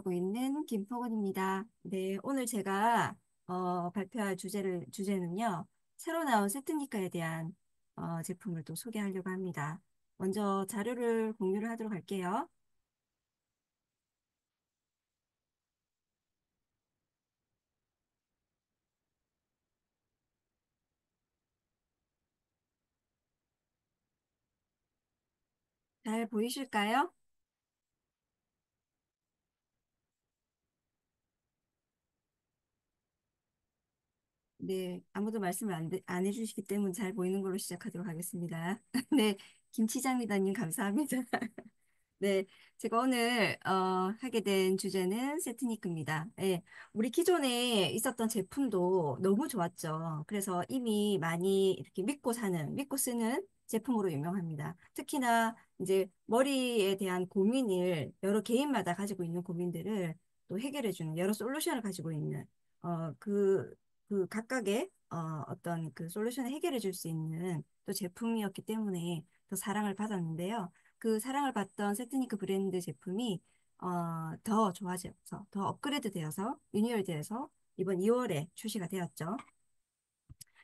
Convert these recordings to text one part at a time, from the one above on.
하고 있는 김포근입니다. 네, 오늘 제가 발표할 주제는요, 새로 나온 세트니까에 대한 제품을 또 소개하려고 합니다. 먼저 자료를 공유를 하도록 할게요. 잘 보이실까요? 네, 아무도 말씀을 안 해주시기 때문에 잘 보이는 걸로 시작하도록 하겠습니다. 네, 김치장미다님 감사합니다. 네, 제가 오늘 하게 된 주제는 세트니크입니다. 예, 우리 기존에 있었던 제품도 너무 좋았죠. 그래서 이미 많이 이렇게 믿고 쓰는 제품으로 유명합니다. 특히나 이제 머리에 대한 고민을 여러 개인마다 가지고 있는 고민들을 또 해결해주는 여러 솔루션을 가지고 있는 그 각각의 어떤 그 솔루션을 해결해 줄 수 있는 또 제품이었기 때문에 더 사랑을 받았는데요. 그 사랑을 받던 세트니크 브랜드 제품이 더 좋아져서 더 업그레이드 되어서 리뉴얼 되어서 이번 2월에 출시가 되었죠.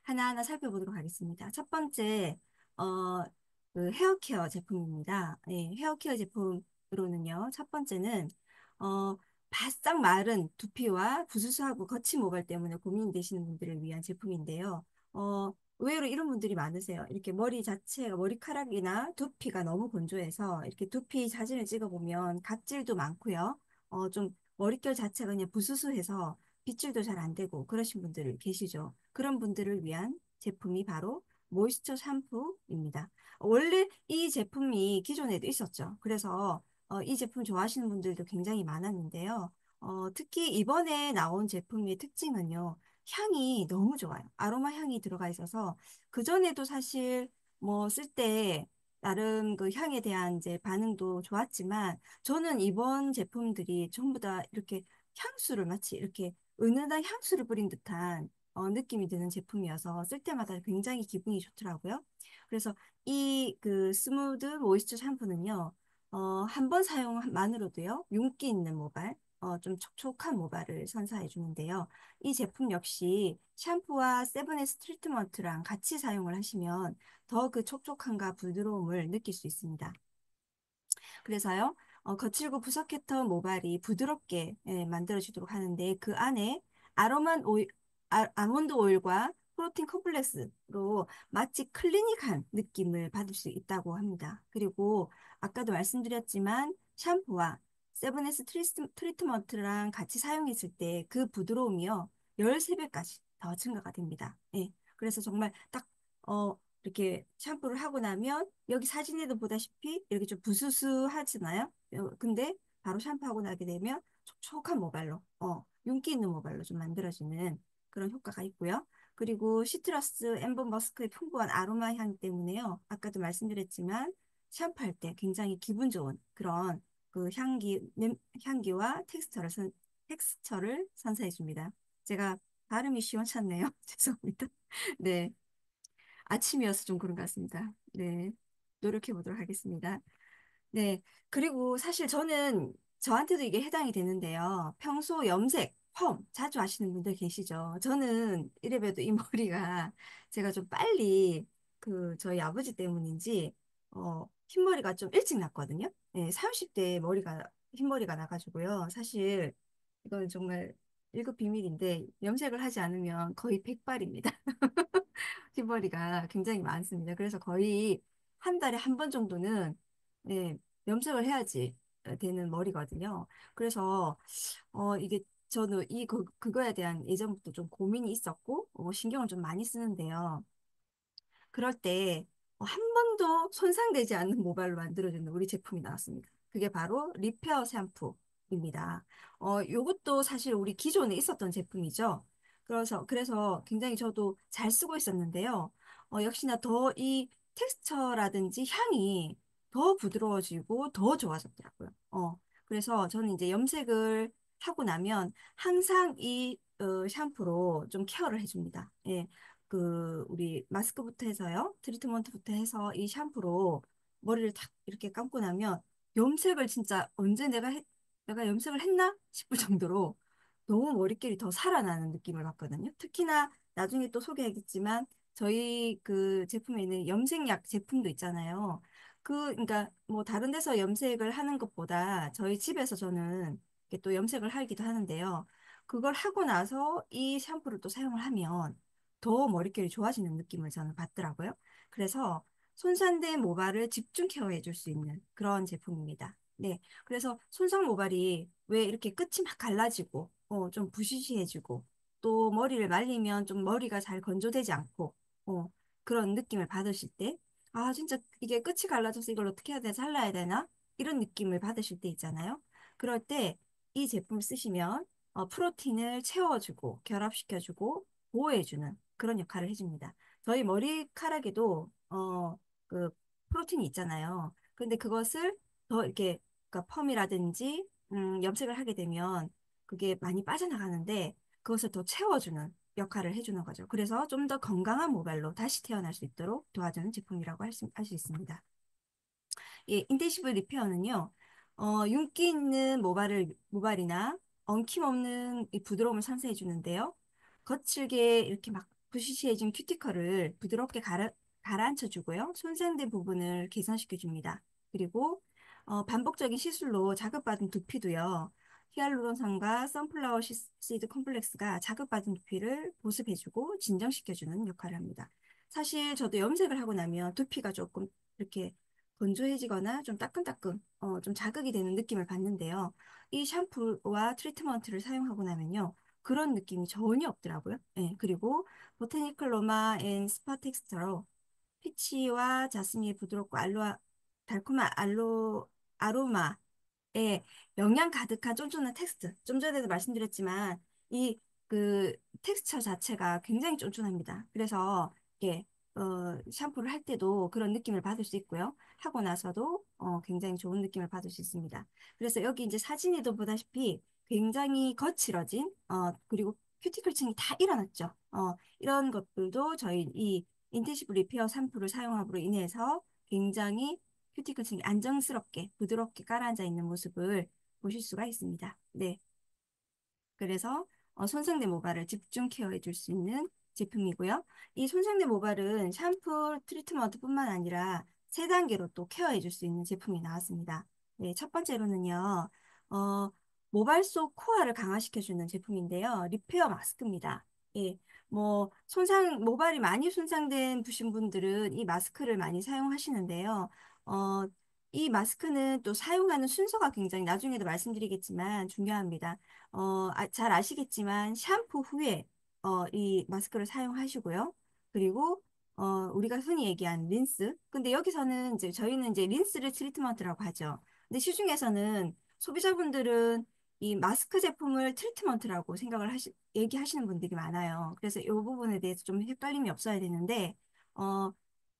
하나하나 살펴보도록 하겠습니다. 첫 번째, 어, 그 헤어케어 제품입니다. 예, 헤어케어 제품으로는요, 첫 번째는, 바싹 마른 두피와 부스스하고 거친 모발 때문에 고민되시는 분들을 위한 제품인데요. 의외로 이런 분들이 많으세요. 이렇게 머리 자체가, 머리카락이나 두피가 너무 건조해서 이렇게 두피 사진을 찍어보면 각질도 많고요. 좀 머릿결 자체가 그냥 부스스해서 빗질도 잘 안 되고 그러신 분들 계시죠. 그런 분들을 위한 제품이 바로 모이스처 샴푸입니다. 원래 이 제품이 기존에도 있었죠. 그래서 이 제품 좋아하시는 분들도 굉장히 많았는데요. 특히 이번에 나온 제품의 특징은요. 향이 너무 좋아요. 아로마 향이 들어가 있어서 그전에도 사실 뭐 쓸 때 나름 그 향에 대한 이제 반응도 좋았지만 저는 이번 제품들이 전부 다 이렇게 향수를 마치 이렇게 은은한 향수를 뿌린 듯한 느낌이 드는 제품이어서 쓸 때마다 굉장히 기분이 좋더라고요. 그래서 이 그 스무드 모이스처 샴푸는요, 한 번 사용만으로도요, 윤기 있는 모발, 좀 촉촉한 모발을 선사해 주는데요. 이 제품 역시 샴푸와 세븐에스 트리트먼트랑 같이 사용을 하시면 더 그 촉촉함과 부드러움을 느낄 수 있습니다. 그래서요, 거칠고 부석했던 모발이 부드럽게 만들어지도록 하는데 그 안에 아로만 오일, 아몬드 오일과 프로틴 컴플렉스로 마치 클리닉한 느낌을 받을 수 있다고 합니다. 그리고 아까도 말씀드렸지만 샴푸와 세븐에스 트리트먼트랑 같이 사용했을 때 그 부드러움이요, 13배까지 더 증가가 됩니다. 예. 그래서 정말 딱, 이렇게 샴푸를 하고 나면 여기 사진에도 보다시피 이렇게 좀 부스스하잖아요. 근데 바로 샴푸하고 나게 되면 촉촉한 모발로, 윤기 있는 모발로 좀 만들어지는 그런 효과가 있고요. 그리고 시트러스, 엠버 머스크의 풍부한 아로마 향 때문에요. 아까도 말씀드렸지만 샴푸할 때 굉장히 기분 좋은 그런 그 향기와 텍스처를 선사해 줍니다. 제가 발음이 시원찮네요. 죄송합니다. 네. 아침이어서 좀 그런 것 같습니다. 네. 노력해 보도록 하겠습니다. 네. 그리고 사실 저는 저한테도 이게 해당이 되는데요. 평소 염색, 펌 자주 하시는 분들 계시죠. 저는 이래봬도 이 머리가 제가 좀 빨리 그 저희 아버지 때문인지 흰머리가 좀 일찍 났거든요. 네, 30대에 흰머리가 나가지고요. 사실 이건 정말 일급 비밀인데 염색을 하지 않으면 거의 백발입니다. 흰머리가 굉장히 많습니다. 그래서 거의 한 달에 한 번 정도는 네, 염색을 해야지 되는 머리거든요. 그래서 이게 저는 그거에 대한 예전부터 좀 고민이 있었고 신경을 좀 많이 쓰는데요. 그럴 때 한 번도 손상되지 않는 모발로 만들어주는 우리 제품이 나왔습니다. 그게 바로 리페어 샴푸입니다. 요것도 사실 우리 기존에 있었던 제품이죠. 그래서 굉장히 저도 잘 쓰고 있었는데요. 역시나 더 이 텍스처라든지 향이 더 부드러워지고 더 좋아졌더라고요. 그래서 저는 이제 염색을 하고 나면 항상 이 샴푸로 좀 케어를 해줍니다. 예. 우리 마스크부터 해서요, 트리트먼트부터 해서 이 샴푸로 머리를 탁 이렇게 감고 나면 염색을 진짜 언제 내가 내가 염색을 했나 싶을 정도로 너무 머릿결이 더 살아나는 느낌을 받거든요. 특히나 나중에 또 소개하겠지만 저희 그 제품에 있는 염색약 제품도 있잖아요. 그러니까 뭐 다른 데서 염색을 하는 것보다 저희 집에서 저는 이렇게 또 염색을 하기도 하는데요. 그걸 하고 나서 이 샴푸를 또 사용을 하면 더 머릿결이 좋아지는 느낌을 저는 받더라고요. 그래서 손상된 모발을 집중 케어해 줄 수 있는 그런 제품입니다. 네. 그래서 손상 모발이 왜 이렇게 끝이 막 갈라지고, 좀 부시시해지고, 또 머리를 말리면 좀 머리가 잘 건조되지 않고, 그런 느낌을 받으실 때, 아, 진짜 이게 끝이 갈라져서 이걸 어떻게 해야 되나, 잘라야 되나? 이런 느낌을 받으실 때 있잖아요. 그럴 때 이 제품을 쓰시면, 프로틴을 채워주고, 결합시켜주고, 보호해주는 그런 역할을 해줍니다. 저희 머리카락에도, 그 프로틴이 있잖아요. 근데 그것을 더 이렇게 그러니까 펌이라든지 염색을 하게 되면 그게 많이 빠져나가는데 그것을 더 채워주는 역할을 해주는 거죠. 그래서 좀 더 건강한 모발로 다시 태어날 수 있도록 도와주는 제품이라고 할 수 있습니다. 예, 인텐시브 리페어는요, 윤기 있는 모발이나 엉킴 없는 이 부드러움을 선사해 주는데요. 거칠게 이렇게 막 부시시해진 큐티클을 부드럽게 가라앉혀 주고요. 손상된 부분을 개선시켜 줍니다. 그리고 반복적인 시술로 자극받은 두피도요. 히알루론산과 선플라워 시드 콤플렉스가 자극받은 두피를 보습해주고 진정시켜주는 역할을 합니다. 사실 저도 염색을 하고 나면 두피가 조금 이렇게 건조해지거나 좀 따끔따끔, 좀 자극이 되는 느낌을 받는데요. 이 샴푸와 트리트먼트를 사용하고 나면요. 그런 느낌이 전혀 없더라고요. 예, 그리고 보타니컬 로마 앤 스파 텍스처로 피치와 자스민이 부드럽고 달콤한 아로마에 영양 가득한 쫀쫀한 텍스트. 좀 전에도 말씀드렸지만 이 그 텍스처 자체가 굉장히 쫀쫀합니다. 그래서 예, 샴푸를 할 때도 그런 느낌을 받을 수 있고요. 하고 나서도 굉장히 좋은 느낌을 받을 수 있습니다. 그래서 여기 이제 사진에도 보다시피 굉장히 거칠어진 그리고 큐티클층이 다 일어났죠. 이런 것들도 저희 이 인텐시브 리페어 샴푸를 사용함으로 인해서 굉장히 큐티클층이 안정스럽게 부드럽게 깔아앉아 있는 모습을 보실 수가 있습니다. 네. 그래서 손상된 모발을 집중 케어해 줄 수 있는 제품이고요. 이 손상된 모발은 샴푸, 트리트먼트뿐만 아니라 세 단계로 또 케어해 줄 수 있는 제품이 나왔습니다. 네, 첫 번째로는요, 어, 모발 속 코어를 강화시켜 주는 제품인데요. 리페어 마스크입니다. 예, 뭐 모발이 많이 손상된 부신 분들은 이 마스크를 많이 사용하시는데요. 어, 이 마스크는 또 사용하는 순서가 굉장히 나중에도 말씀드리겠지만 중요합니다. 잘 아시겠지만 샴푸 후에 이 마스크를 사용하시고요. 그리고 우리가 흔히 얘기한 린스. 근데 여기서는 이제 저희는 이제 린스를 트리트먼트라고 하죠. 근데 시중에서는 소비자분들은 이 마스크 제품을 트리트먼트라고 얘기하시는 분들이 많아요. 그래서 이 부분에 대해서 좀 헷갈림이 없어야 되는데, 어,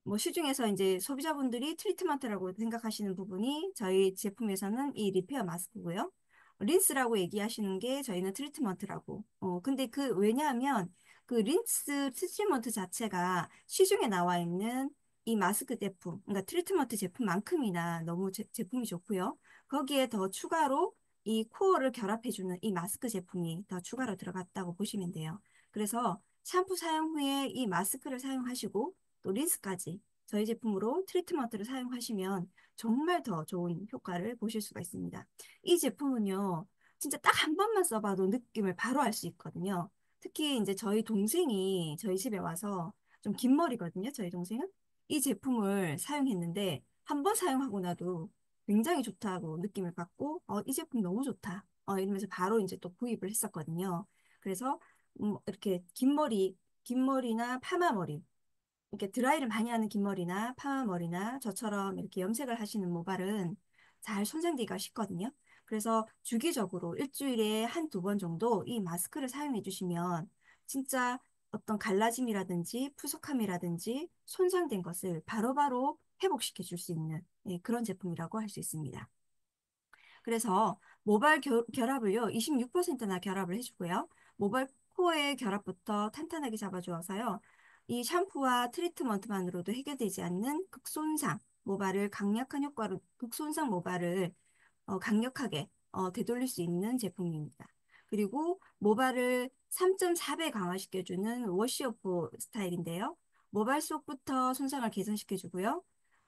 뭐 시중에서 이제 소비자분들이 트리트먼트라고 생각하시는 부분이 저희 제품에서는 이 리페어 마스크고요. 린스라고 얘기하시는 게 저희는 트리트먼트라고. 근데 왜냐하면 그 린스 트리트먼트 자체가 시중에 나와 있는 이 마스크 제품, 그러니까 트리트먼트 제품만큼이나 너무 제품이 좋고요. 거기에 더 추가로 이 코어를 결합해주는 이 마스크 제품이 더 추가로 들어갔다고 보시면 돼요. 그래서 샴푸 사용 후에 이 마스크를 사용하시고 또 린스까지 저희 제품으로 트리트먼트를 사용하시면 정말 더 좋은 효과를 보실 수가 있습니다. 이 제품은요, 진짜 딱 한 번만 써봐도 느낌을 바로 알 수 있거든요. 특히 이제 저희 동생이 저희 집에 와서 좀 긴 머리거든요, 저희 동생은. 이 제품을 사용했는데 한 번 사용하고 나도 굉장히 좋다고 느낌을 받고, 이 제품 너무 좋다. 이러면서 바로 이제 또 구입을 했었거든요. 그래서 이렇게 긴 머리나 파마 머리, 이렇게 드라이를 많이 하는 긴 머리나 파마 머리나 저처럼 이렇게 염색을 하시는 모발은 잘 손상되기가 쉽거든요. 그래서 주기적으로 일주일에 한두 번 정도 이 마스크를 사용해 주시면 진짜 어떤 갈라짐이라든지 푸석함이라든지 손상된 것을 바로바로 회복시켜 줄 수 있는 예, 그런 제품이라고 할 수 있습니다. 그래서 결합을요, 26%나 결합을 해주고요. 모발 코어의 결합부터 탄탄하게 잡아주어서요. 이 샴푸와 트리트먼트만으로도 해결되지 않는 극손상 모발을 강력하게 되돌릴 수 있는 제품입니다. 그리고 모발을 3.4배 강화시켜주는 워시오프 스타일인데요. 모발 속부터 손상을 개선시켜주고요.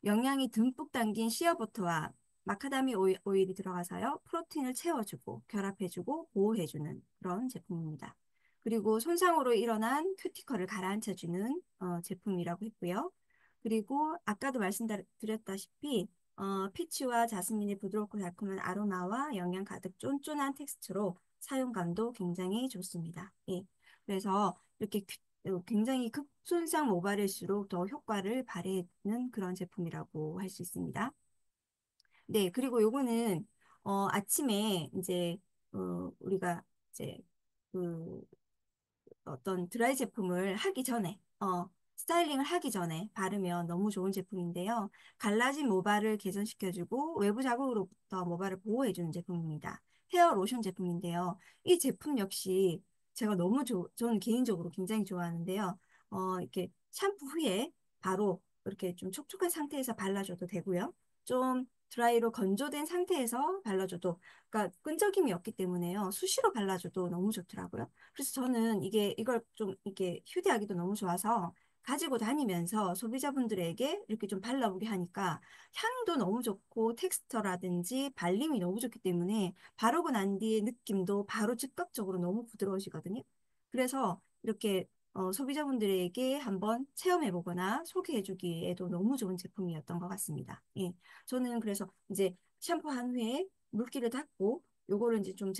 영양이 듬뿍 담긴 시어버터와 마카다미 오일이 들어가서요. 프로틴을 채워주고 결합해주고 보호해주는 그런 제품입니다. 그리고 손상으로 일어난 큐티클을 가라앉혀주는 제품이라고 했고요. 그리고 아까도 말씀드렸다시피 피치와 자스민의 부드럽고 달콤한 아로마와 영양 가득 쫀쫀한 텍스처로 사용감도 굉장히 좋습니다. 예. 그래서 이렇게 굉장히 극손상 모발일수록 더 효과를 발휘하는 그런 제품이라고 할 수 있습니다. 네, 그리고 요거는 아침에 이제 우리가 이제 그 어떤 드라이 제품을 하기 전에, 스타일링을 하기 전에 바르면 너무 좋은 제품인데요. 갈라진 모발을 개선시켜주고 외부 자극으로부터 모발을 보호해주는 제품입니다. 헤어 로션 제품인데요. 이 제품 역시 제가 저는 개인적으로 굉장히 좋아하는데요. 이렇게 샴푸 후에 바로 이렇게 좀 촉촉한 상태에서 발라줘도 되고요. 좀 드라이로 건조된 상태에서 발라줘도, 그러니까 끈적임이 없기 때문에요. 수시로 발라줘도 너무 좋더라고요. 그래서 저는 이걸 좀 이렇게 휴대하기도 너무 좋아서 가지고 다니면서 소비자분들에게 이렇게 좀 발라보게 하니까 향도 너무 좋고 텍스처라든지 발림이 너무 좋기 때문에 바르고 난 뒤에 느낌도 바로 즉각적으로 너무 부드러워지거든요. 그래서 이렇게 소비자분들에게 한번 체험해보거나 소개해주기에도 너무 좋은 제품이었던 것 같습니다. 예. 저는 그래서 이제 샴푸한 후에 물기를 닦고 요거를 이제 좀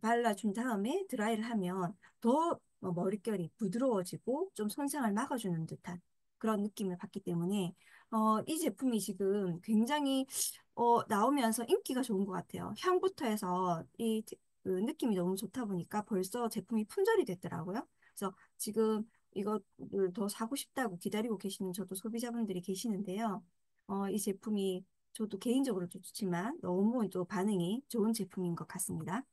발라준 다음에 드라이를 하면 더 머릿결이 부드러워지고 좀 손상을 막아주는 듯한 그런 느낌을 받기 때문에 이 제품이 지금 굉장히 나오면서 인기가 좋은 것 같아요. 향부터 해서 그 느낌이 너무 좋다 보니까 벌써 제품이 품절이 됐더라고요. 그래서 지금 이거를 더 사고 싶다고 기다리고 계시는 저도 소비자분들이 계시는데요. 이 제품이 저도 개인적으로도 좋지만 너무 또 반응이 좋은 제품인 것 같습니다.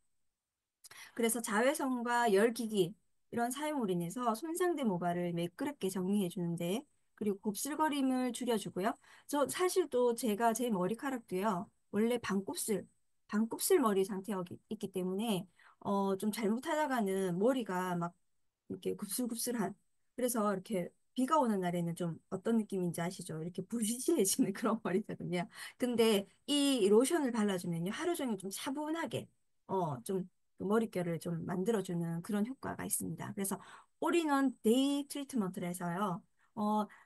그래서 자외선과 열기기 이런 사용으로 인해서 손상된 모발을 매끄럽게 정리해 주는데 그리고 곱슬거림을 줄여주고요. 저 사실 또 제가 제 머리카락도요. 원래 반곱슬 머리 상태였기 때문에 좀 잘못하다가는 머리가 막 이렇게 굽슬굽슬한 그래서 이렇게 비가 오는 날에는 좀 어떤 느낌인지 아시죠? 이렇게 부시시해지는 그런 머리거든요. 근데 이 로션을 발라주면요. 하루 종일 좀 차분하게 좀 머릿결을 좀 만들어주는 그런 효과가 있습니다. 그래서 올인원 데이 트리트먼트를 해서요.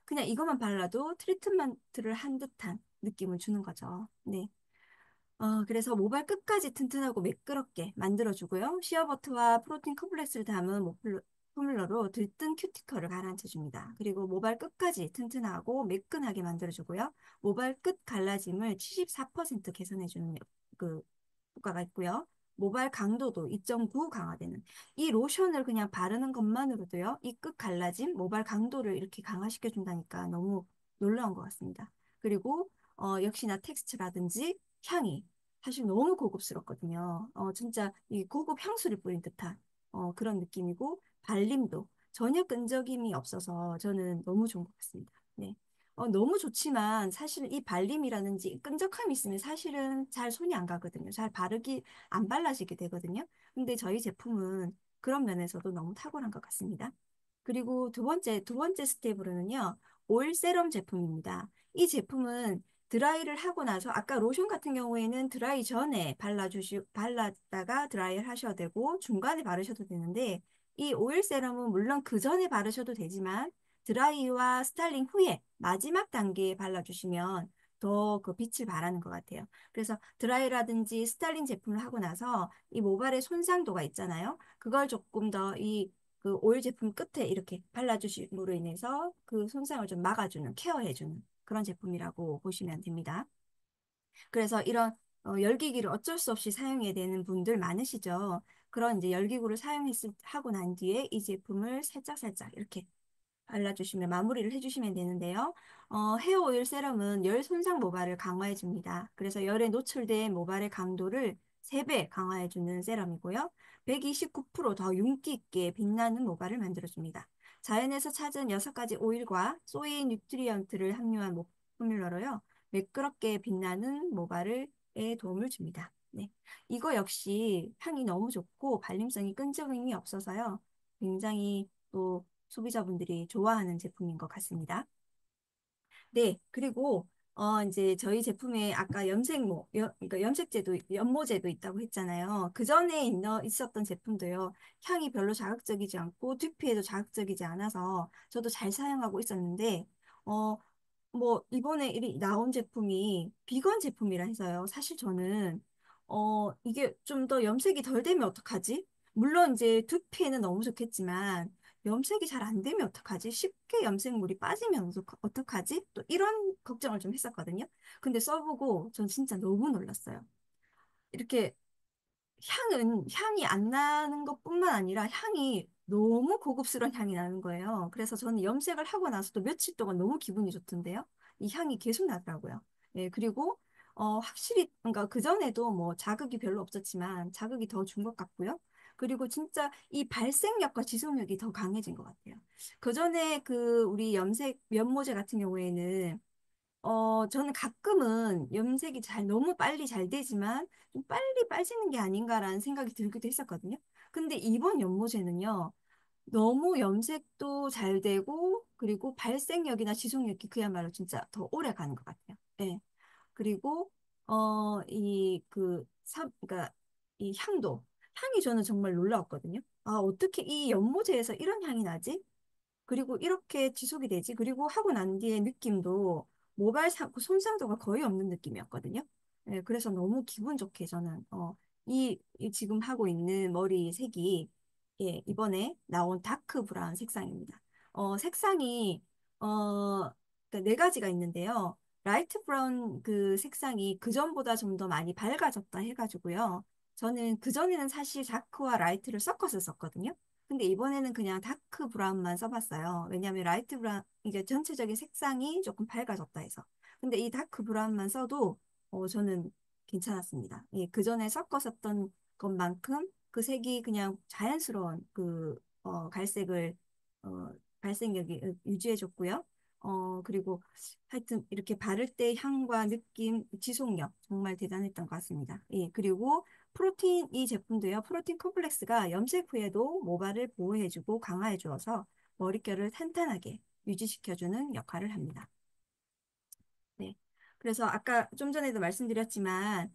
그냥 이것만 발라도 트리트먼트를 한 듯한 느낌을 주는 거죠. 네. 그래서 모발 끝까지 튼튼하고 매끄럽게 만들어주고요. 시어버터와 프로틴 컴플렉스를 담은 포뮬러로 들뜬 큐티클을 가라앉혀줍니다. 그리고 모발 끝까지 튼튼하고 매끈하게 만들어주고요. 모발 끝 갈라짐을 74% 개선해주는 그 효과가 있고요. 모발 강도도 2.9 강화되는 이 로션을 그냥 바르는 것만으로도요. 이 끝 갈라짐, 모발 강도를 이렇게 강화시켜준다니까 너무 놀라운 것 같습니다. 그리고 역시나 텍스처라든지 향이 사실 너무 고급스럽거든요. 진짜 이 고급 향수를 뿌린 듯한 그런 느낌이고 발림도 전혀 끈적임이 없어서 저는 너무 좋은 것 같습니다. 네. 너무 좋지만 사실 이 발림이라든지 끈적함이 있으면 사실은 잘 손이 안 가거든요. 안 발라지게 되거든요. 근데 저희 제품은 그런 면에서도 너무 탁월한 것 같습니다. 그리고 두 번째 스텝으로는요, 오일 세럼 제품입니다. 이 제품은 드라이를 하고 나서 아까 로션 같은 경우에는 드라이 전에 발랐다가 드라이를 하셔도 되고 중간에 바르셔도 되는데 이 오일 세럼은 물론 그 전에 바르셔도 되지만 드라이와 스타일링 후에 마지막 단계에 발라주시면 더 그 빛을 발하는 것 같아요. 그래서 드라이라든지 스타일링 제품을 하고 나서 이 모발의 손상도가 있잖아요. 그걸 조금 더 그 오일 제품 끝에 이렇게 발라주심으로 인해서 그 손상을 좀 막아주는, 케어해주는 그런 제품이라고 보시면 됩니다. 그래서 이런 열기기를 어쩔 수 없이 사용해야 되는 분들 많으시죠. 그런 이제 열기구를 하고 난 뒤에 이 제품을 살짝살짝 이렇게 발라주시면 마무리를 해주시면 되는데요. 헤어 오일 세럼은 열 손상 모발을 강화해 줍니다. 그래서 열에 노출된 모발의 강도를 3배 강화해 주는 세럼이고요. 129%더 윤기 있게 빛나는 모발을 만들어 줍니다. 자연에서 찾은 6가지 오일과 소이 뉴트리언트를 함유한 포뮬러로요. 매끄럽게 빛나는 모발에 도움을 줍니다. 네. 이거 역시 향이 너무 좋고 발림성이 끈적임이 없어서요. 굉장히 또 소비자분들이 좋아하는 제품인 것 같습니다. 네, 그리고 이제 저희 제품에 아까 그러니까 염색제도 연모제도 있다고 했잖아요. 그 전에 있었던 제품도요. 향이 별로 자극적이지 않고 두피에도 자극적이지 않아서 저도 잘 사용하고 있었는데 어, 뭐 이번에 나온 제품이 비건 제품이라 해서요. 사실 저는 이게 좀 더 염색이 덜 되면 어떡하지? 물론 이제 두피에는 너무 좋겠지만 염색이 잘 안 되면 어떡하지? 쉽게 염색물이 빠지면 어떡하지? 또 이런 걱정을 좀 했었거든요. 근데 써보고 전 진짜 너무 놀랐어요. 이렇게 향이 안 나는 것뿐만 아니라 향이 너무 고급스러운 향이 나는 거예요. 그래서 저는 염색을 하고 나서도 며칠 동안 너무 기분이 좋던데요. 이 향이 계속 나더라고요. 예, 그리고 확실히 그러니까 그전에도 뭐 자극이 별로 없었지만 자극이 더 준 것 같고요. 그리고 진짜 이 발색력과 지속력이 더 강해진 것 같아요. 그전에 그 우리 면모제 같은 경우에는 저는 가끔은 염색이 너무 빨리 잘 되지만 좀 빨리 빠지는 게 아닌가라는 생각이 들기도 했었거든요. 근데 이번 연모제는요, 너무 염색도 잘 되고, 그리고 발색력이나 지속력이 그야말로 진짜 더 오래 가는 것 같아요. 예. 그리고, 그러니까 이 향이 저는 정말 놀라웠거든요. 아, 어떻게 이 연모제에서 이런 향이 나지? 그리고 이렇게 지속이 되지. 그리고 하고 난 뒤에 느낌도 손상도가 거의 없는 느낌이었거든요. 예, 그래서 너무 기분 좋게 저는 이 지금 하고 있는 머리 색이 예, 이번에 나온 다크 브라운 색상입니다. 색상이 그러니까 네 가지가 있는데요. 라이트 브라운 그 색상이 그전보다 좀 더 많이 밝아졌다 해가지고요. 저는 그전에는 사실 다크와 라이트를 섞어서 썼거든요. 근데 이번에는 그냥 다크 브라운만 써봤어요. 왜냐하면 라이트 브라운, 이게 전체적인 색상이 조금 밝아졌다 해서. 근데 이 다크 브라운만 써도 저는 괜찮았습니다. 예, 그 전에 섞어 썼던 것만큼 그 색이 그냥 자연스러운 갈색을, 어, 발색력이 유지해줬고요. 그리고 하여튼 이렇게 바를 때 향과 느낌, 지속력 정말 대단했던 것 같습니다. 예, 그리고 이 제품도요. 프로틴 콤플렉스가 염색 후에도 모발을 보호해주고 강화해주어서 머릿결을 탄탄하게 유지시켜주는 역할을 합니다. 네. 그래서 아까 좀 전에도 말씀드렸지만,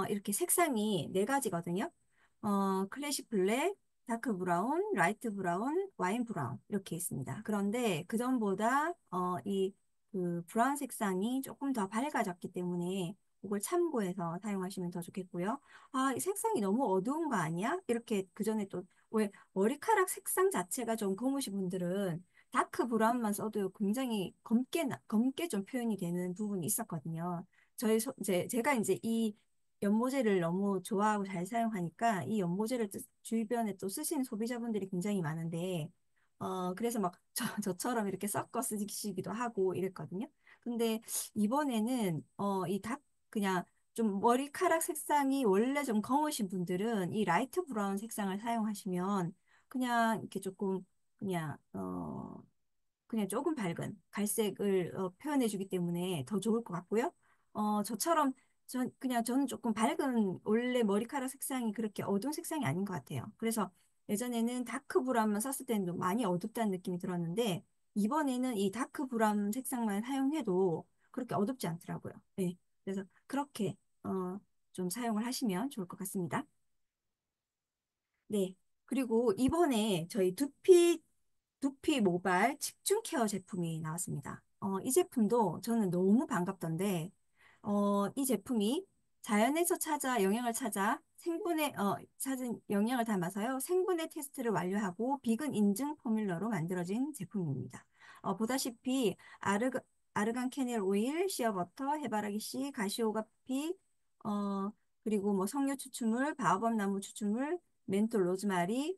이렇게 색상이 네 가지거든요. 클래식 블랙, 다크 브라운, 라이트 브라운, 와인 브라운 이렇게 있습니다. 그런데 그전보다 그 브라운 색상이 조금 더 밝아졌기 때문에 그걸 참고해서 사용하시면 더 좋겠고요. 아, 이 색상이 너무 어두운 거 아니야? 이렇게 그전에 또 왜 머리카락 색상 자체가 좀 검으신 분들은 다크 브라운만 써도 굉장히 검게 좀 표현이 되는 부분이 있었거든요. 제가 이제 이 연모제를 너무 좋아하고 잘 사용하니까 이 연모제를 주변에 또 쓰시는 소비자분들이 굉장히 많은데, 그래서 막 저처럼 이렇게 섞어 쓰시기도 하고 이랬거든요. 근데 이번에는, 그냥 좀 머리카락 색상이 원래 좀 검으신 분들은 이 라이트 브라운 색상을 사용하시면 그냥 이렇게 조금 그냥 그냥 조금 밝은 갈색을 표현해주기 때문에 더 좋을 것 같고요. 저처럼 저는 조금 밝은 원래 머리카락 색상이 그렇게 어두운 색상이 아닌 것 같아요. 그래서 예전에는 다크 브라운만 썼을 때는 좀 많이 어둡다는 느낌이 들었는데 이번에는 이 다크 브라운 색상만 사용해도 그렇게 어둡지 않더라고요. 네. 그래서 그렇게 좀 사용을 하시면 좋을 것 같습니다. 네. 그리고 이번에 저희 두피 모발 집중 케어 제품이 나왔습니다. 이 제품도 저는 너무 반갑던데, 이 제품이 자연에서 영양을 찾은 영양을 담아서요, 생분해 테스트를 완료하고 비건 인증 포뮬러로 만들어진 제품입니다. 보다시피, 아르간 캐넬 오일, 시어버터, 해바라기 씨, 가시오가피, 어, 그리고 뭐 석류 추출물, 바오밥 나무 추출물, 멘톨 로즈마리,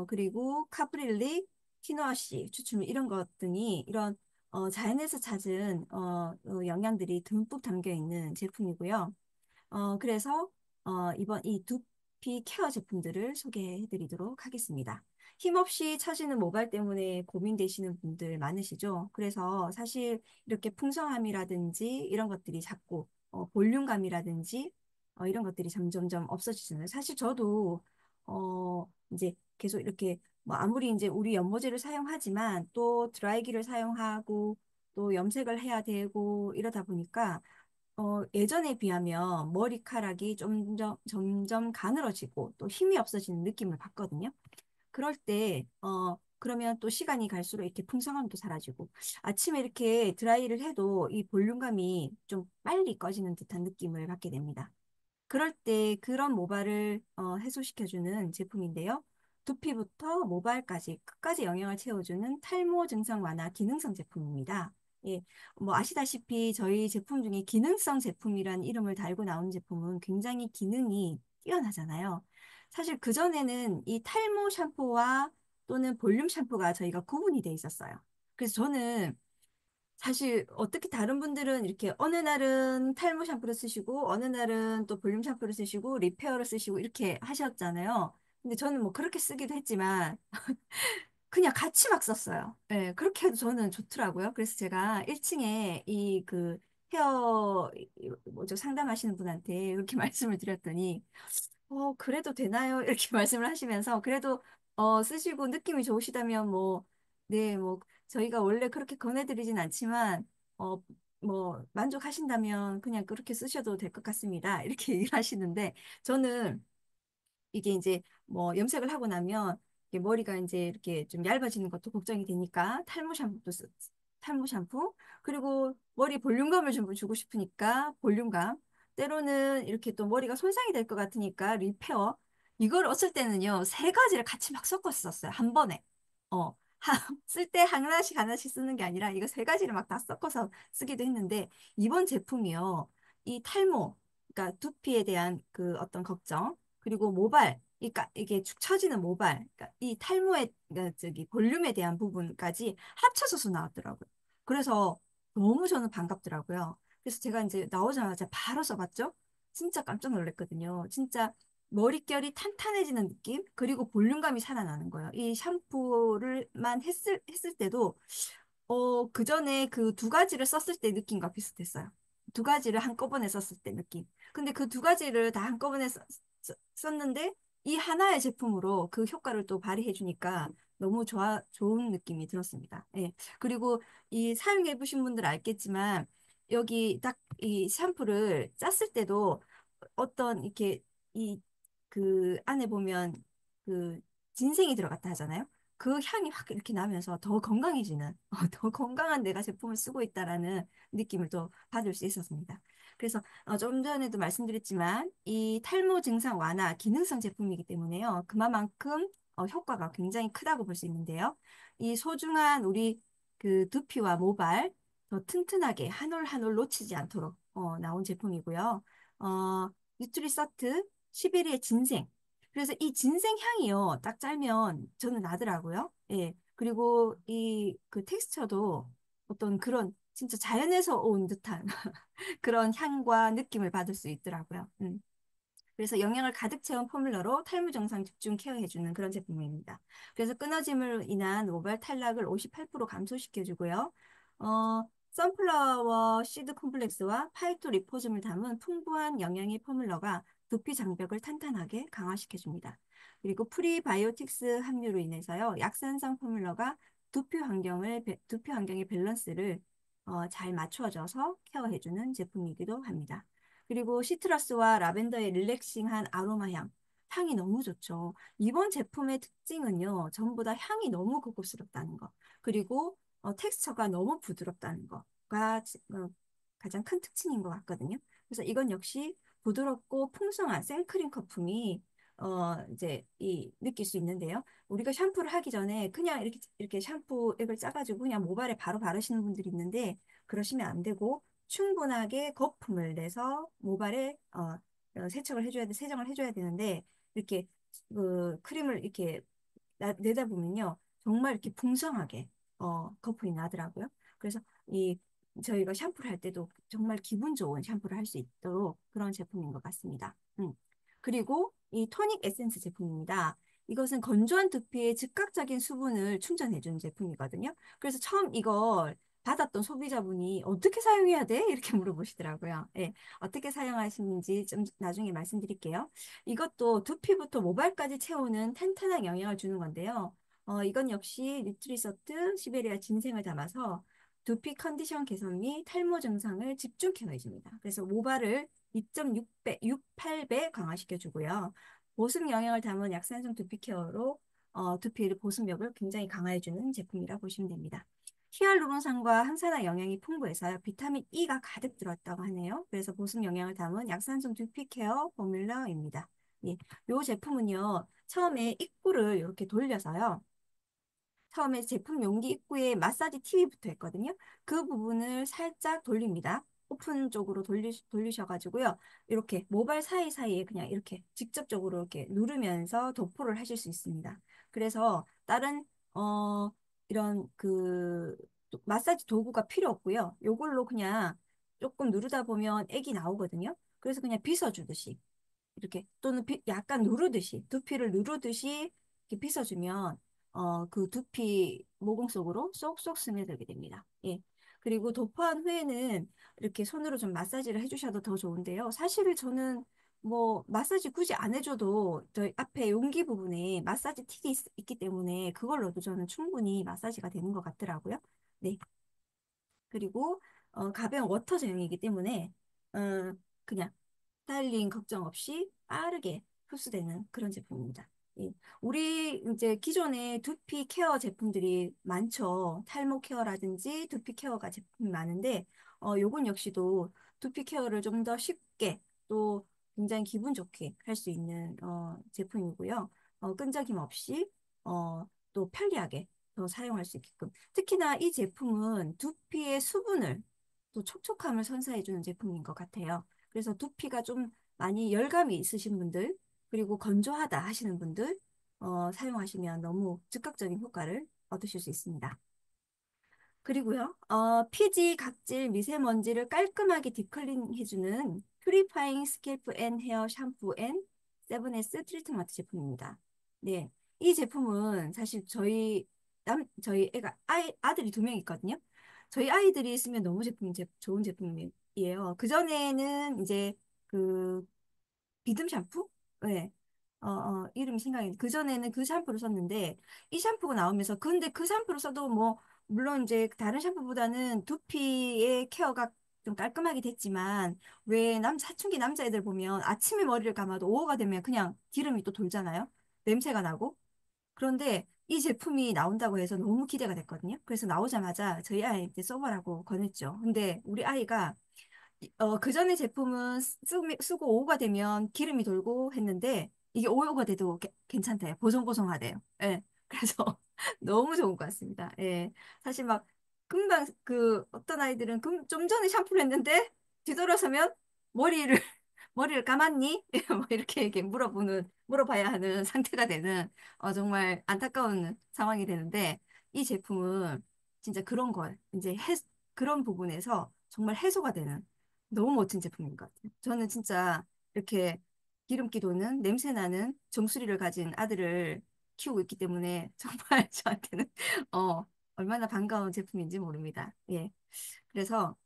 그리고 카프릴릭, 키노아 씨 추출물 이런 것 등이 이런 자연에서 찾은 영양들이 듬뿍 담겨 있는 제품이고요. 그래서 이번 이 두피 케어 제품들을 소개해 드리도록 하겠습니다. 힘없이 처지는 모발 때문에 고민되시는 분들 많으시죠? 그래서 사실 이렇게 풍성함이라든지 이런 것들이 자꾸 볼륨감이라든지 이런 것들이 점점점 없어지잖아요. 사실 저도 이제 계속 이렇게 뭐 아무리 이제 우리 연모제를 사용하지만 또 드라이기를 사용하고 또 염색을 해야 되고 이러다 보니까 예전에 비하면 머리카락이 점점 가늘어지고 또 힘이 없어지는 느낌을 받거든요. 그럴 때, 그러면 또 시간이 갈수록 이렇게 풍성함도 사라지고, 아침에 이렇게 드라이를 해도 이 볼륨감이 좀 빨리 꺼지는 듯한 느낌을 받게 됩니다. 그럴 때 그런 모발을 해소시켜주는 제품인데요. 두피부터 모발까지 끝까지 영양을 채워주는 탈모 증상 완화 기능성 제품입니다. 예, 뭐 아시다시피 저희 제품 중에 기능성 제품이란 이름을 달고 나온 제품은 굉장히 기능이 뛰어나잖아요. 사실 그전에는 이 탈모 샴푸와 또는 볼륨 샴푸가 저희가 구분이 돼 있었어요. 그래서 저는 사실 어떻게 다른 분들은 이렇게 어느 날은 탈모 샴푸를 쓰시고 어느 날은 또 볼륨 샴푸를 쓰시고 리페어를 쓰시고 이렇게 하셨잖아요. 근데 저는 뭐 그렇게 쓰기도 했지만 그냥 같이 막 썼어요. 네, 그렇게 해도 저는 좋더라고요. 그래서 제가 1층에 이 그 헤어 뭐죠 상담하시는 분한테 이렇게 말씀을 드렸더니 그래도 되나요? 이렇게 말씀을 하시면서, 그래도, 쓰시고 느낌이 좋으시다면, 뭐, 네, 뭐, 저희가 원래 그렇게 권해드리진 않지만, 어, 뭐, 만족하신다면 그냥 그렇게 쓰셔도 될 것 같습니다. 이렇게 얘기를 하시는데, 저는 이게 이제 뭐 염색을 하고 나면 이게 머리가 이제 이렇게 좀 얇아지는 것도 걱정이 되니까 탈모 샴푸 그리고 머리 볼륨감을 좀 주고 싶으니까 볼륨감 때로는 이렇게 또 머리가 손상이 될 것 같으니까 리페어 이걸 어쩔 때는요 세 가지를 같이 막 섞었었어요 한 번에 어 쓸 때 하나씩 하나씩 쓰는 게 아니라 이거 세 가지를 막 다 섞어서 쓰기도 했는데 이번 제품이요 이 탈모 그러니까 두피에 대한 그 어떤 걱정 그리고 모발, 그러니까 이게 축 처지는 모발, 그러니까 이 탈모의 그러니까 저기 볼륨에 대한 부분까지 합쳐져서 나왔더라고요. 그래서 너무 저는 반갑더라고요. 그래서 제가 이제 나오자마자 바로 써봤죠. 진짜 깜짝 놀랐거든요. 진짜 머릿결이 탄탄해지는 느낌, 그리고 볼륨감이 살아나는 거예요. 이 샴푸를만 했을 때도 그 전에 그 두 가지를 썼을 때 느낌과 비슷했어요. 두 가지를 한꺼번에 썼을 때 느낌. 근데 그 두 가지를 다 한꺼번에 썼는데 이 하나의 제품으로 그 효과를 또 발휘해 주니까 너무 좋은 느낌이 들었습니다. 예. 그리고 이 사용해 보신 분들 알겠지만 여기 딱 이 샴푸를 짰을 때도 어떤 이렇게 이 그 안에 보면 그 진생이 들어갔다 하잖아요. 그 향이 확 이렇게 나면서 더 건강해지는, 더 건강한 내가 제품을 쓰고 있다라는 느낌을 또 받을 수 있었습니다. 그래서 좀 전에도 말씀드렸지만 이 탈모 증상 완화 기능성 제품이기 때문에요. 그만큼 효과가 굉장히 크다고 볼 수 있는데요. 이 소중한 우리 그 두피와 모발 더 튼튼하게 한 올 한 올 놓치지 않도록 나온 제품이고요. 뉴트리서트 11의 진생. 그래서 이 진생 향이요, 딱 짤면 저는 나더라고요. 예. 그리고 이 그 텍스처도 어떤 그런 진짜 자연에서 온 듯한 그런 향과 느낌을 받을 수 있더라고요. 그래서 영양을 가득 채운 포뮬러로 탈모 증상 집중 케어해주는 그런 제품입니다. 그래서 끊어짐으로 인한 모발 탈락을 58% 감소시켜주고요. 선플라워 시드 콤플렉스와 파이토 리포즘을 담은 풍부한 영양의 포뮬러가 두피 장벽을 탄탄하게 강화시켜줍니다. 그리고 프리바이오틱스 함유로 인해서요. 약산성 포뮬러가 두피 환경의 밸런스를 잘 맞춰줘서 케어해주는 제품이기도 합니다. 그리고 시트러스와 라벤더의 릴렉싱한 아로마 향. 향이 너무 좋죠. 이번 제품의 특징은요, 전부 다 향이 너무 고급스럽다는 거. 그리고 텍스처가 너무 부드럽다는 거가 가장 큰 특징인 것 같거든요. 그래서 이건 역시 부드럽고 풍성한 생크림 거품이 이제 느낄 수 있는데요. 우리가 샴푸를 하기 전에 그냥 이렇게 샴푸 액을 짜가지고 그냥 모발에 바로 바르시는 분들이 있는데 그러시면 안 되고 충분하게 거품을 내서 모발에 세정을 해줘야 되는데 이렇게 그 크림을 이렇게 내다 보면요 정말 이렇게 풍성하게 거품이 나더라고요. 그래서 이 저희가 샴푸를 할 때도 정말 기분 좋은 샴푸를 할 수 있도록 그런 제품인 것 같습니다. 그리고 이 토닉 에센스 제품입니다. 이것은 건조한 두피에 즉각적인 수분을 충전해주는 제품이거든요. 그래서 처음 이걸 받았던 소비자분이 어떻게 사용해야 돼? 이렇게 물어보시더라고요. 예, 어떻게 사용하시는지 좀 나중에 말씀드릴게요. 이것도 두피부터 모발까지 채우는 탄탄한 영향을 주는 건데요. 이건 역시 뉴트리서트 시베리아 진생을 담아서 두피 컨디션 개선 및 탈모 증상을 집중 케어해줍니다. 그래서 모발을 2.6배, 6, 8배 강화시켜 주고요. 보습 영양을 담은 약산성 두피 케어로 두피의 보습력을 굉장히 강화해주는 제품이라 보시면 됩니다. 히알루론산과 항산화 영양이 풍부해서요. 비타민 E가 가득 들었다고 하네요. 그래서 보습 영양을 담은 약산성 두피 케어 포뮬러입니다. 예, 이 제품은요. 처음에 입구를 이렇게 돌려서요. 처음에 제품 용기 입구에 마사지 팁이 붙어 있거든요. 그 부분을 살짝 돌립니다. 오픈 쪽으로 돌리셔가지고요. 이렇게 모발 사이사이에 그냥 이렇게 직접적으로 이렇게 누르면서 도포를 하실 수 있습니다. 그래서 다른, 어, 이런 마사지 도구가 필요 없고요. 요걸로 그냥 조금 누르다 보면 액이 나오거든요. 그래서 그냥 빗어주듯이. 이렇게 또는 약간 누르듯이 두피를 누르듯이 이렇게 빗어주면 그 두피 모공 속으로 쏙쏙 스며들게 됩니다. 예. 그리고 도포한 후에는 이렇게 손으로 좀 마사지를 해주셔도 더 좋은데요. 사실 저는 뭐 마사지 굳이 안 해줘도 저희 앞에 용기 부분에 마사지 틱이 있기 때문에 그걸로도 저는 충분히 마사지가 되는 것 같더라고요. 네. 그리고 가벼운 워터 제형이기 때문에 그냥 스타일링 걱정 없이 빠르게 흡수되는 그런 제품입니다. 예. 우리 이제 기존에 두피 케어 제품들이 많죠. 탈모 케어라든지 두피 케어가 제품이 많은데 요건 역시도 두피 케어를 좀 더 쉽게 또 굉장히 기분 좋게 할 수 있는 제품이고요. 끈적임 없이 또 편리하게 더 사용할 수 있게끔. 특히나 이 제품은 두피의 수분을 또 촉촉함을 선사해주는 제품인 것 같아요. 그래서 두피가 좀 많이 열감이 있으신 분들, 그리고 건조하다 하시는 분들, 사용하시면 너무 즉각적인 효과를 얻으실 수 있습니다. 그리고요, 피지, 각질, 미세먼지를 깔끔하게 딥클린 해주는 퓨리파잉 스캘프 앤 헤어 샴푸 앤 세븐에스 트리트먼트 제품입니다. 네, 이 제품은 사실 저희 아들이 2명 있거든요. 저희 아이들이 쓰면 너무 좋은 제품이에요. 그전에는 이제 그 비듬 샴푸? 네. 이름이 생각이, 그전에는 그 샴푸를 썼는데, 이 샴푸가 나오면서, 근데 그 샴푸를 써도 뭐, 물론 이제 다른 샴푸보다는 두피의 케어가 좀 깔끔하게 됐지만, 왜 사춘기 남자애들 보면 아침에 머리를 감아도 오후가 되면 그냥 기름이 또 돌잖아요? 냄새가 나고. 그런데 이 제품이 나온다고 해서 너무 기대가 됐거든요. 그래서 나오자마자 저희 아이한테 써보라고 권했죠. 근데 우리 아이가 그 전에 제품은 쓰고 오후가 되면 기름이 돌고 했는데 이게 오후가 돼도 괜찮대요. 보송보송하대요. 예. 그래서 너무 좋은 것 같습니다. 예. 사실 막 금방 어떤 아이들은 좀 전에 샴푸를 했는데 뒤돌아서면 머리를 머리를 감았니? 뭐 이렇게 물어봐야 하는 상태가 되는 정말 안타까운 상황이 되는데 이 제품은 진짜 그런 걸 이제 그런 부분에서 정말 해소가 되는 너무 멋진 제품인 것 같아요. 저는 진짜 이렇게 기름기 도는 냄새 나는 정수리를 가진 아들을 키우고 있기 때문에 정말 저한테는 어, 얼마나 반가운 제품인지 모릅니다. 예. 그래서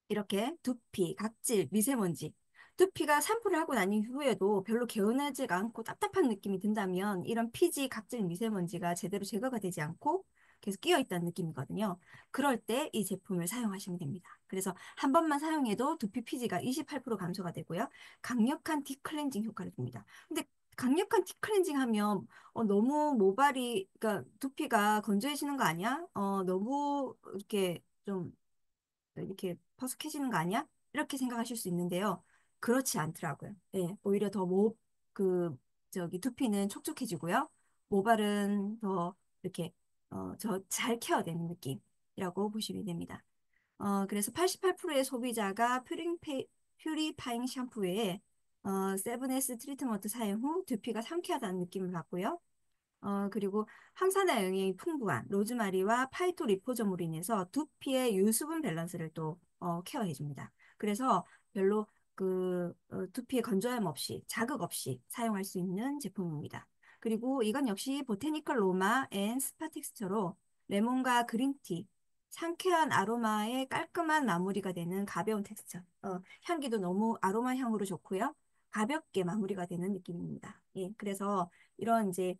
이렇게 두피, 각질, 미세먼지. 두피가 샴푸를 하고 난 이후에도 별로 개운하지가 않고 답답한 느낌이 든다면 이런 피지, 각질, 미세먼지가 제대로 제거가 되지 않고 계속 끼어 있다는 느낌이거든요. 그럴 때 이 제품을 사용하시면 됩니다. 그래서 한 번만 사용해도 두피 피지가 28% 감소가 되고요. 강력한 딥클렌징 효과를 줍니다. 근데 강력한 딥클렌징 하면 너무 그러니까 두피가 건조해지는 거 아니야? 너무 이렇게 퍼석해지는 거 아니야? 이렇게 생각하실 수 있는데요. 그렇지 않더라고요. 예, 오히려 두피는 촉촉해지고요. 모발은 더 이렇게, 잘 케어되는 느낌이라고 보시면 됩니다. 그래서 88%의 소비자가 퓨리파잉 샴푸에 7S 트리트먼트 사용 후 두피가 상쾌하다는 느낌을 받고요. 그리고 항산화 영양이 풍부한 로즈마리와 파이토리포점으로 인해서 두피의 유수분 밸런스를 또 케어해줍니다. 그래서 별로 두피에 건조함 없이 자극 없이 사용할 수 있는 제품입니다. 그리고 이건 역시 보테니컬 로마 앤 스파 텍스처로 레몬과 그린티, 상쾌한 아로마의 깔끔한 마무리가 되는 가벼운 텍스처. 향기도 너무 아로마 향으로 좋고요. 가볍게 마무리가 되는 느낌입니다. 예, 그래서 이런 이제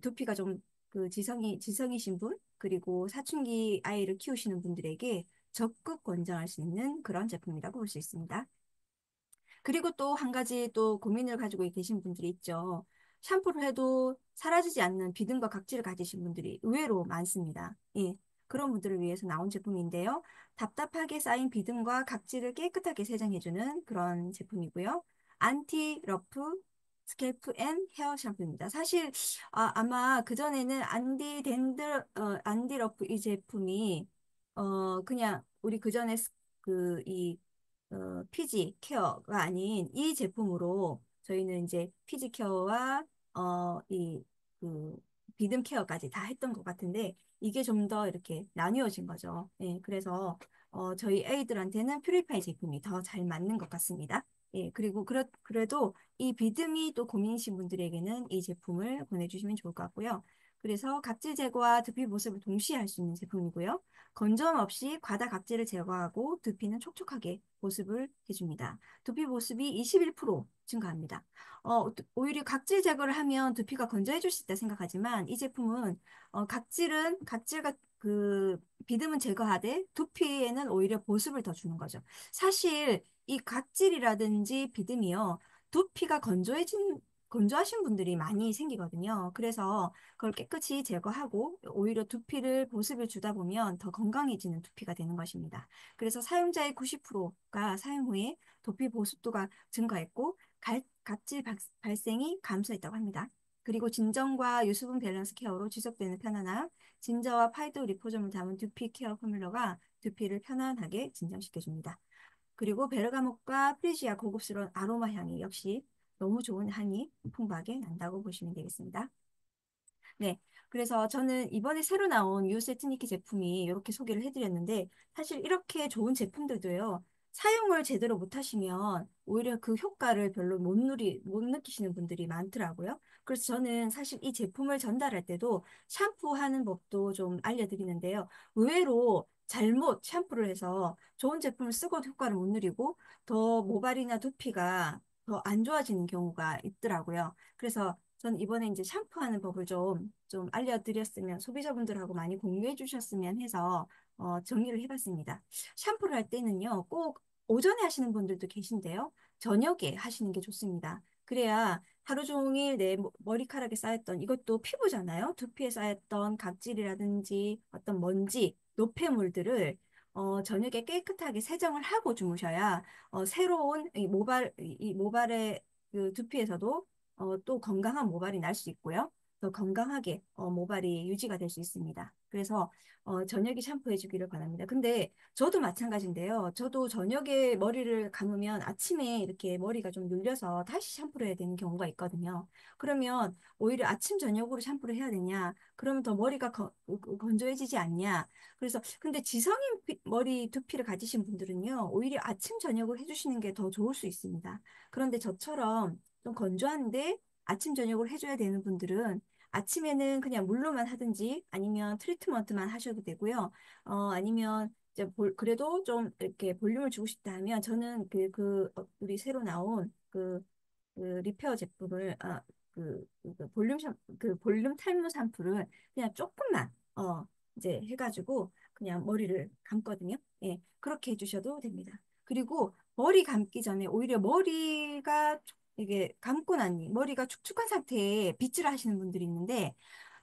두피가 좀 그 지성이신 분, 그리고 사춘기 아이를 키우시는 분들에게 적극 권장할 수 있는 그런 제품이라고 볼 수 있습니다. 그리고 또 한 가지 또 고민을 가지고 계신 분들이 있죠. 샴푸를 해도 사라지지 않는 비듬과 각질을 가지신 분들이 의외로 많습니다. 예. 그런 분들을 위해서 나온 제품인데요. 답답하게 쌓인 비듬과 각질을 깨끗하게 세정해주는 그런 제품이고요. 안티 러프 스캘프 앤 헤어 샴푸입니다. 사실 아마 그전에는 안디 러프 이 제품이 그냥 우리 그전에 그이 피지 케어가 아닌 이 제품으로 저희는 이제 피지 케어와 이 그 비듬 케어까지 다 했던 것 같은데 이게 좀 더 이렇게 나뉘어진 거죠. 예, 그래서 저희 애들한테는 퓨리파이 제품이 더 잘 맞는 것 같습니다. 예, 그리고 그래도 이 비듬이 또 고민이신 분들에게는 이 제품을 보내주시면 좋을 것 같고요. 그래서 각질 제거와 두피 보습을 동시에 할 수 있는 제품이고요. 건조함 없이 과다 각질을 제거하고 두피는 촉촉하게 보습을 해줍니다. 두피 보습이 21% 증가합니다. 오히려 각질 제거를 하면 두피가 건조해질 수 있다 생각하지만 이 제품은 각질과 그 비듬은 제거하되 두피에는 오히려 보습을 더 주는 거죠. 사실 이 각질이라든지 비듬이요. 두피가 건조하신 분들이 많이 생기거든요. 그래서 그걸 깨끗이 제거하고 오히려 두피를 보습을 주다 보면 더 건강해지는 두피가 되는 것입니다. 그래서 사용자의 90%가 사용 후에 두피 보습도가 증가했고 각질 발생이 감소했다고 합니다. 그리고 진정과 유수분 밸런스 케어로 지속되는 편안함, 진저와 파이도 리포점을 담은 두피 케어 포뮬러가 두피를 편안하게 진정시켜줍니다. 그리고 베르가못과 프리지아 고급스러운 아로마 향이 역시 너무 좋은 향이 풍부하게 난다고 보시면 되겠습니다. 네. 그래서 저는 이번에 새로 나온 유세트니키 제품이 이렇게 소개를 해드렸는데, 사실 이렇게 좋은 제품들도요, 사용을 제대로 못하시면 오히려 그 효과를 별로 못 느끼시는 분들이 많더라고요. 그래서 저는 사실 이 제품을 전달할 때도 샴푸하는 법도 좀 알려드리는데요. 의외로 잘못 샴푸를 해서 좋은 제품을 쓰고도 효과를 못 누리고 더 모발이나 두피가 더 안 좋아지는 경우가 있더라고요. 그래서 전 이번에 이제 샴푸하는 법을 좀 알려드렸으면 소비자분들하고 많이 공유해 주셨으면 해서 정리를 해봤습니다. 샴푸를 할 때는요, 꼭 오전에 하시는 분들도 계신데요. 저녁에 하시는 게 좋습니다. 그래야 하루 종일 내 머리카락에 쌓였던 이것도 피부잖아요. 두피에 쌓였던 각질이라든지 어떤 먼지, 노폐물들을 저녁에 깨끗하게 세정을 하고 주무셔야 새로운 이 모발의 그 두피에서도 또 건강한 모발이 날 수 있고요. 더 건강하게 모발이 유지가 될 수 있습니다. 그래서 저녁에 샴푸해 주기를 바랍니다. 근데 저도 마찬가지인데요. 저도 저녁에 머리를 감으면 아침에 이렇게 머리가 좀 눌려서 다시 샴푸를 해야 되는 경우가 있거든요. 그러면 오히려 아침 저녁으로 샴푸를 해야 되냐? 그러면 더 머리가 건조해지지 않냐? 그래서 근데 지성인 머리 두피를 가지신 분들은요. 오히려 아침 저녁을 해주시는 게 더 좋을 수 있습니다. 그런데 저처럼 좀 건조한데 아침 저녁을 해줘야 되는 분들은 아침에는 그냥 물로만 하든지 아니면 트리트먼트만 하셔도 되고요. 아니면 이제 그래도 좀 이렇게 볼륨을 주고 싶다 하면 저는 우리 새로 나온 그 리페어 제품을 그 볼륨 탈모 샴푸를 그냥 조금만 이제 해가지고 그냥 머리를 감거든요. 예, 그렇게 해주셔도 됩니다. 그리고 머리 감기 전에 오히려 이게 감고 나니 머리가 축축한 상태에 빗질을 하시는 분들이 있는데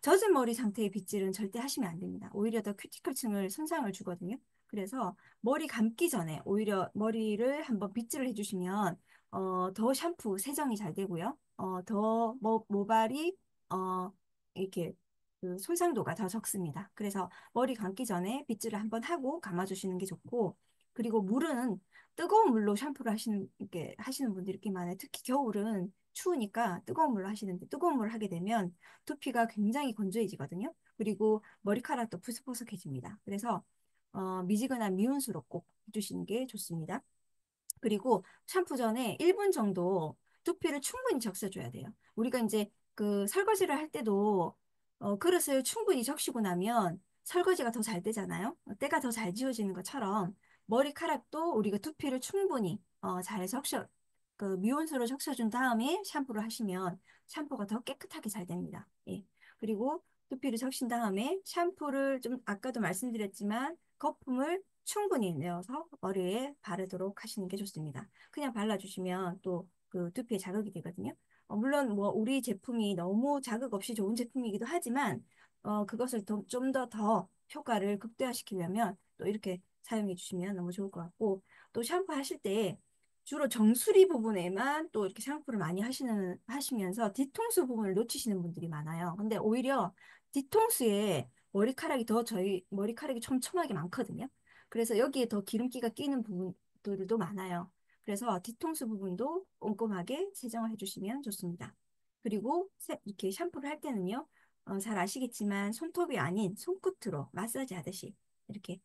젖은 머리 상태의 빗질은 절대 하시면 안 됩니다. 오히려 더 큐티클층을 손상을 주거든요. 그래서 머리 감기 전에 오히려 머리를 한번 빗질을 해주시면 더 샴푸 세정이 잘 되고요. 더 모발이 어, 이렇게 그 손상도가 더 적습니다. 그래서 머리 감기 전에 빗질을 한번 하고 감아주시는 게 좋고 그리고 물은 뜨거운 물로 샴푸를 이렇게 하시는 분들이 꽤 많아요. 특히 겨울은 추우니까 뜨거운 물로 하시는데 뜨거운 물을 하게 되면 두피가 굉장히 건조해지거든요. 그리고 머리카락도 푸석푸석해집니다. 그래서 미지근한 미온수로 꼭 해주시는 게 좋습니다. 그리고 샴푸 전에 1분 정도 두피를 충분히 적셔줘야 돼요. 우리가 이제 그 설거지를 할 때도 그릇을 충분히 적시고 나면 설거지가 더 잘 되잖아요. 때가 더 잘 지워지는 것처럼 머리카락도 우리가 두피를 충분히 잘 그 미온수로 적셔준 다음에 샴푸를 하시면 샴푸가 더 깨끗하게 잘 됩니다. 예. 그리고 두피를 적신 다음에 샴푸를 좀 아까도 말씀드렸지만 거품을 충분히 내어서 머리에 바르도록 하시는 게 좋습니다. 그냥 발라주시면 또 그 두피에 자극이 되거든요. 물론 뭐 우리 제품이 너무 자극 없이 좋은 제품이기도 하지만 그것을 좀 더 효과를 극대화시키려면 또 이렇게 사용해 주시면 너무 좋을 것 같고 또 샴푸 하실 때 주로 정수리 부분에만 또 이렇게 샴푸를 많이 하시면서 뒤통수 부분을 놓치시는 분들이 많아요. 근데 오히려 뒤통수에 저희 머리카락이 촘촘하게 많거든요. 그래서 여기에 더 기름기가 끼는 부분들도 많아요. 그래서 뒤통수 부분도 꼼꼼하게 세정을 해주시면 좋습니다. 그리고 이렇게 샴푸를 할 때는요, 잘 아시겠지만 손톱이 아닌 손끝으로 마사지 하듯이 이렇게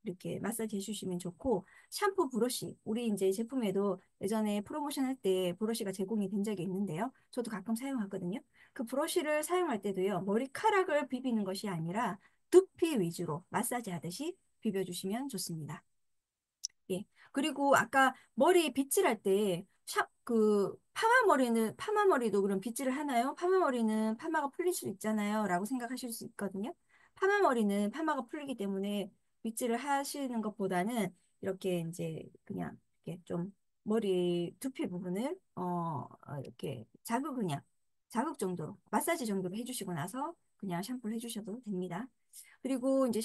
이렇게 마사지 해주시면 좋고 샴푸 브러쉬 우리 이제 제품에도 예전에 프로모션 할 때 브러쉬가 제공이 된 적이 있는데요. 저도 가끔 사용하거든요. 그 브러쉬를 사용할 때도요, 머리카락을 비비는 것이 아니라 두피 위주로 마사지 하듯이 비벼주시면 좋습니다. 예. 그리고 아까 머리 빗질할 때, 파마머리도 그럼 빗질을 하나요? 파마머리는 파마가 풀릴 수 있잖아요. 라고 생각하실 수 있거든요. 파마머리는 파마가 풀리기 때문에 빗질을 하시는 것보다는 이렇게 이제 그냥 이렇게 좀 머리 두피 부분을, 이렇게 자극 정도로, 마사지 정도로 해주시고 나서 그냥 샴푸를 해주셔도 됩니다. 그리고 이제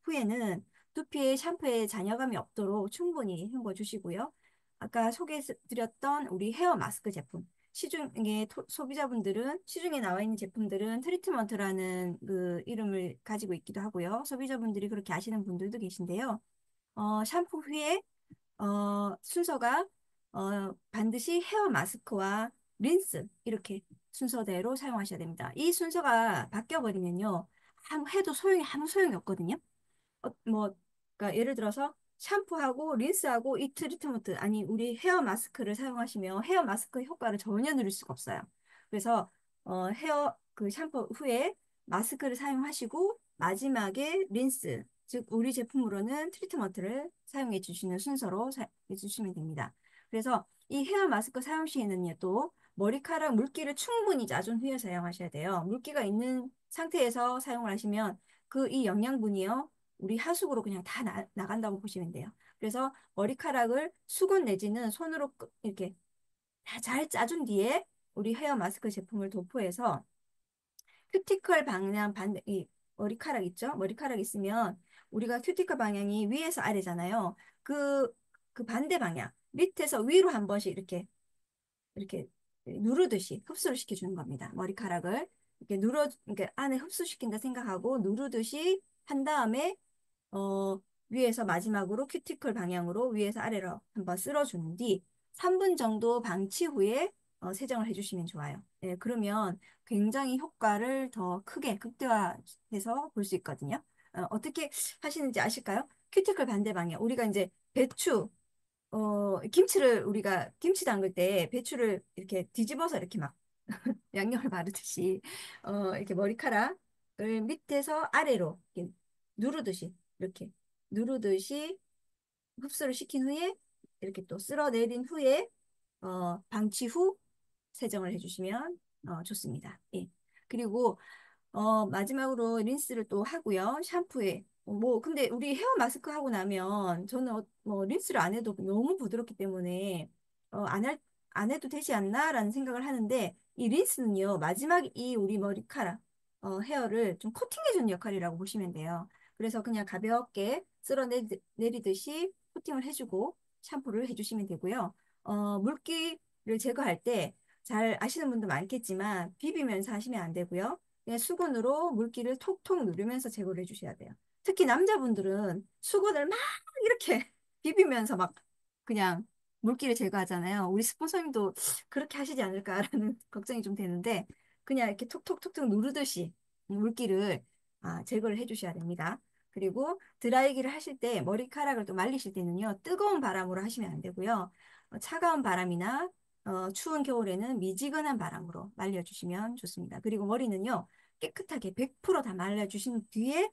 후에는 두피에 샴푸에 잔여감이 없도록 충분히 헹궈 주시고요. 아까 소개해드렸던 우리 헤어 마스크 제품. 시중에 나와 있는 제품들은 트리트먼트라는 그 이름을 가지고 있기도 하고요. 소비자분들이 그렇게 아시는 분들도 계신데요. 샴푸 후에 순서가 반드시 헤어 마스크와 린스 이렇게 순서대로 사용하셔야 됩니다. 이 순서가 바뀌어버리면요. 해도 아무 소용이 없거든요. 뭐, 그러니까 예를 들어서 샴푸하고 린스하고 이 트리트먼트, 아니, 우리 헤어 마스크를 사용하시면 헤어 마스크 효과를 전혀 누릴 수가 없어요. 그래서, 그 샴푸 후에 마스크를 사용하시고, 마지막에 린스, 즉, 우리 제품으로는 트리트먼트를 사용해 주시는 순서로 해 주시면 됩니다. 그래서 이 헤어 마스크 사용 시에는요, 또 머리카락 물기를 충분히 짜준 후에 사용하셔야 돼요. 물기가 있는 상태에서 사용을 하시면 이 영양분이요. 우리 하수구로 그냥 다 나간다고 보시면 돼요. 그래서 머리카락을 수건 내지는 손으로 이렇게 다 잘 짜준 뒤에 우리 헤어 마스크 제품을 도포해서 큐티클 방향 이 머리카락 있죠? 머리카락 있으면 우리가 큐티클 방향이 위에서 아래잖아요. 그, 그 반대 방향 밑에서 위로 한 번씩 이렇게 누르듯이 흡수를 시켜주는 겁니다. 머리카락을 이렇게 안에 흡수시킨다 생각하고 누르듯이 한 다음에 어, 위에서 마지막으로 큐티클 방향으로 위에서 아래로 한번 쓸어준 뒤 3분 정도 방치 후에 세정을 해주시면 좋아요. 예, 그러면 굉장히 효과를 더 크게 극대화해서 볼 수 있거든요. 어떻게 하시는지 아실까요? 큐티클 반대 방향. 우리가 이제 우리가 김치 담글 때 배추를 이렇게 뒤집어서 이렇게 막 양념을 바르듯이 이렇게 머리카락을 밑에서 아래로 이렇게 누르듯이 이렇게 누르듯이 흡수를 시킨 후에 이렇게 또 쓸어내린 후에 방치 후 세정을 해주시면 좋습니다. 예. 그리고 마지막으로 린스를 또 하고요. 샴푸에. 근데 우리 헤어 마스크 하고 나면 저는 린스를 안 해도 너무 부드럽기 때문에 안 안 해도 되지 않나라는 생각을 하는데 이 린스는요. 마지막 이 우리 머리카락, 헤어를 좀 코팅해주는 역할이라고 보시면 돼요. 그래서 그냥 가볍게 쓸어내리듯이 코팅을 해주고 샴푸를 해주시면 되고요. 물기를 제거할 때 잘 아시는 분도 많겠지만 비비면서 하시면 안 되고요. 그냥 수건으로 물기를 톡톡 누르면서 제거를 해주셔야 돼요. 특히 남자분들은 수건을 막 이렇게 비비면서 막 그냥 물기를 제거하잖아요. 우리 스폰서님도 그렇게 하시지 않을까라는 걱정이 좀 되는데 그냥 이렇게 톡톡톡톡 누르듯이 물기를 제거를 해주셔야 됩니다. 그리고 드라이기를 하실 때 머리카락을 또 말리실 때는요. 뜨거운 바람으로 하시면 안 되고요. 차가운 바람이나 추운 겨울에는 미지근한 바람으로 말려주시면 좋습니다. 그리고 머리는요. 깨끗하게 100%다 말려주신 뒤에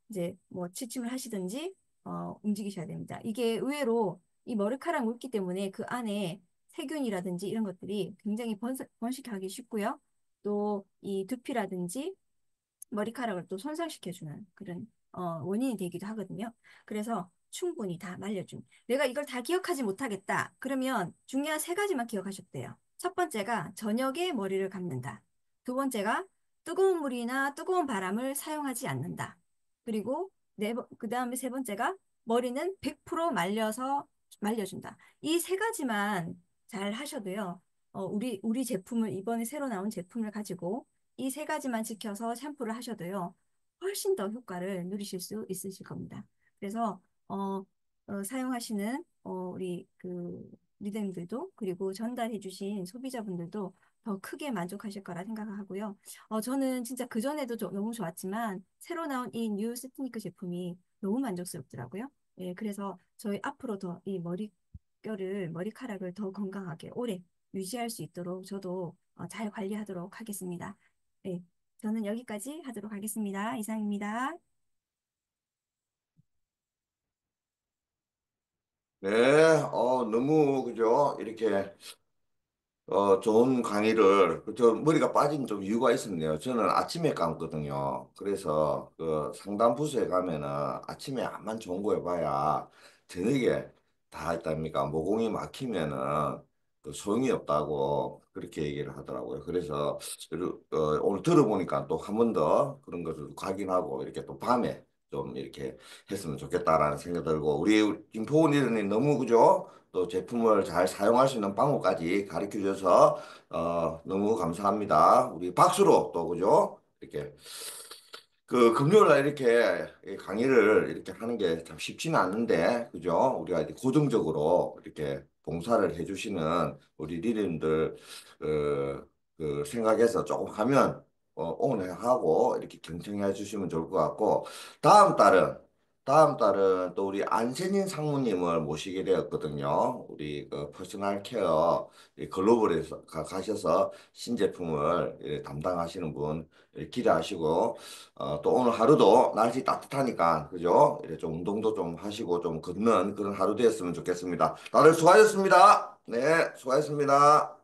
이제 뭐 취침을 하시든지 움직이셔야 됩니다. 이게 의외로 이 머리카락 물기 때문에 그 안에 세균이라든지 이런 것들이 굉장히 번식하기 쉽고요. 또 이 두피라든지 머리카락을 또 손상시켜주는 그런 원인이 되기도 하거든요. 그래서 충분히 다 말려준. 내가 이걸 다 기억하지 못하겠다. 그러면 중요한 세 가지만 기억하셔도 돼요. 첫 번째가 저녁에 머리를 감는다. 두 번째가 뜨거운 물이나 뜨거운 바람을 사용하지 않는다. 그리고 그 다음에 세 번째가 머리는 100% 말려서 말려준다. 이 세 가지만 잘 하셔도요. 우리 제품을 이번에 새로 나온 제품을 가지고 이 세 가지만 지켜서 샴푸를 하셔도요, 훨씬 더 효과를 누리실 수 있으실 겁니다. 그래서, 사용하시는, 우리 그 리더님들도, 그리고 전달해주신 소비자분들도 더 크게 만족하실 거라 생각하고요. 저는 진짜 그전에도 너무 좋았지만, 새로 나온 이 뉴 스티니크 제품이 너무 만족스럽더라고요. 예, 그래서 저희 앞으로 더 이 머리카락을 더 건강하게 오래 유지할 수 있도록 저도 잘 관리하도록 하겠습니다. 네, 저는 여기까지 하도록 하겠습니다. 이상입니다. 네, 너무, 그죠? 이렇게 좋은 강의를, 저 머리가 빠진 좀 이유가 있었네요. 저는 아침에 감거든요. 그래서 그 상담 부서에 가면은 아침에 암만 좋은 거 해봐야 저녁에 다 했답니까? 모공이 막히면은 그 소용이 없다고 그렇게 얘기를 하더라고요. 그래서 오늘 들어보니까 또 한 번 더 그런 것을 확인하고 이렇게 또 밤에 좀 이렇게 했으면 좋겠다라는 생각 들고 우리 김포은 이사님 너무 그죠? 또 제품을 잘 사용할 수 있는 방법까지 가르쳐 줘서 너무 감사합니다. 우리 박수로 또 그죠? 이렇게 그 금요일 날 이렇게 강의를 이렇게 하는 게 참 쉽지는 않는데 그죠? 우리가 이제 고정적으로 이렇게 봉사를 해주시는 우리 리더님들 그 생각해서 조금 하면 오늘 하고 이렇게 경청해 주시면 좋을 것 같고 다음 달은 다음 달은 또 우리 안세진 상무님을 모시게 되었거든요. 우리 그 퍼스널 케어 이 글로벌에서 가셔서 신제품을 담당하시는 분 기대하시고 또 오늘 하루도 날씨 따뜻하니까 그죠? 이래 좀 운동도 좀 하시고 좀 걷는 그런 하루 되었으면 좋겠습니다. 다들 수고하셨습니다. 네, 수고하셨습니다.